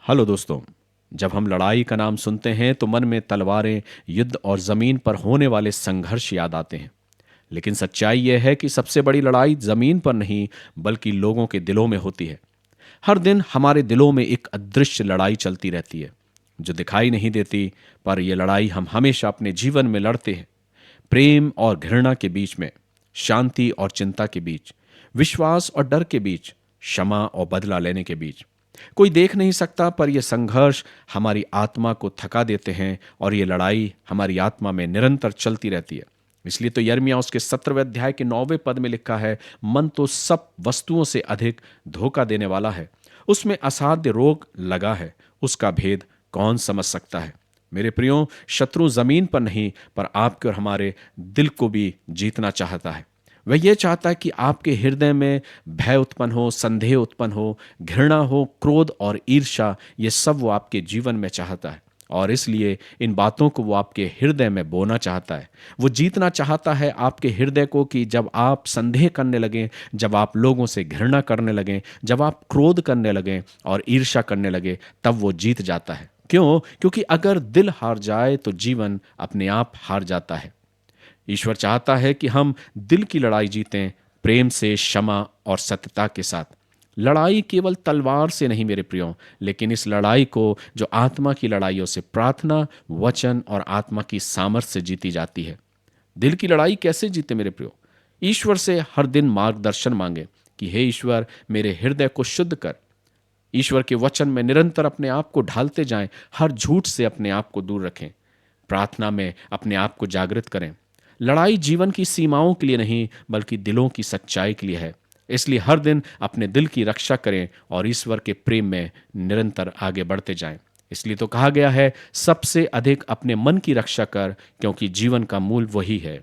Hello दोस्तों। जब हम लड़ाई का नाम सुनते हैं तो मन में तलवारें, युद्ध और जमीन पर होने वाले संघर्ष याद आते हैं। लेकिन सच्चाई यह है कि सबसे बड़ी लड़ाई जमीन पर नहीं, बल्कि लोगों के दिलों में होती है। हर दिन हमारे दिलों में एक अदृश्य लड़ाई चलती रहती है, जो दिखाई नहीं देती, पर यह लड़ाई हम हमेशा अपने जीवन में लड़ते हैं। प्रेम और घृणा के बीच में, शांति और चिंता के बीच, विश्वास और डर के बीच, क्षमा और बदला लेने के बीच। कोई देख नहीं सकता, पर यह संघर्ष हमारी आत्मा को थका देते हैं और यह लड़ाई हमारी आत्मा में निरंतर चलती रहती है। इसलिए तो यिर्मयाह उसके 17वें अध्याय के 9वें पद में लिखा है, मन तो सब वस्तुओं से अधिक धोखा देने वाला है, उसमें असाध्य रोग लगा है, उसका भेद कौन समझ सकता है। मेरे प्रियो, शत्रु जमीन पर नहीं, पर आपके और हमारे दिल को भी जीतना चाहता है। वह यह चाहता है कि आपके हृदय में भय उत्पन्न हो, संदेह उत्पन्न हो, घृणा हो, क्रोध और ईर्ष्या, ये सब वो आपके जीवन में चाहता है। और इसलिए इन बातों को वो आपके हृदय में बोना चाहता है। वो जीतना चाहता है आपके हृदय को, कि जब आप संदेह करने लगें, जब आप लोगों से घृणा करने लगें, जब आप क्रोध करने लगें और ईर्ष्या करने लगे, तब वो जीत जाता है। क्यों? क्योंकि अगर दिल हार जाए तो जीवन अपने आप हार जाता है। ईश्वर चाहता है कि हम दिल की लड़ाई जीतें, प्रेम से, क्षमा और सत्यता के साथ। लड़ाई केवल तलवार से नहीं मेरे प्रियो, लेकिन इस लड़ाई को, जो आत्मा की लड़ाइयों से, प्रार्थना, वचन और आत्मा की सामर्थ्य से जीती जाती है। दिल की लड़ाई कैसे जीते मेरे प्रियो? ईश्वर से हर दिन मार्गदर्शन मांगे कि हे ईश्वर, मेरे हृदय को शुद्ध कर। ईश्वर के वचन में निरंतर अपने आप को ढालते जाएं, हर झूठ से अपने आप को दूर रखें, प्रार्थना में अपने आप को जागृत करें। लड़ाई जीवन की सीमाओं के लिए नहीं, बल्कि दिलों की सच्चाई के लिए है। इसलिए हर दिन अपने दिल की रक्षा करें और ईश्वर के प्रेम में निरंतर आगे बढ़ते जाएं। इसलिए तो कहा गया है, सबसे अधिक अपने मन की रक्षा कर, क्योंकि जीवन का मूल वही है।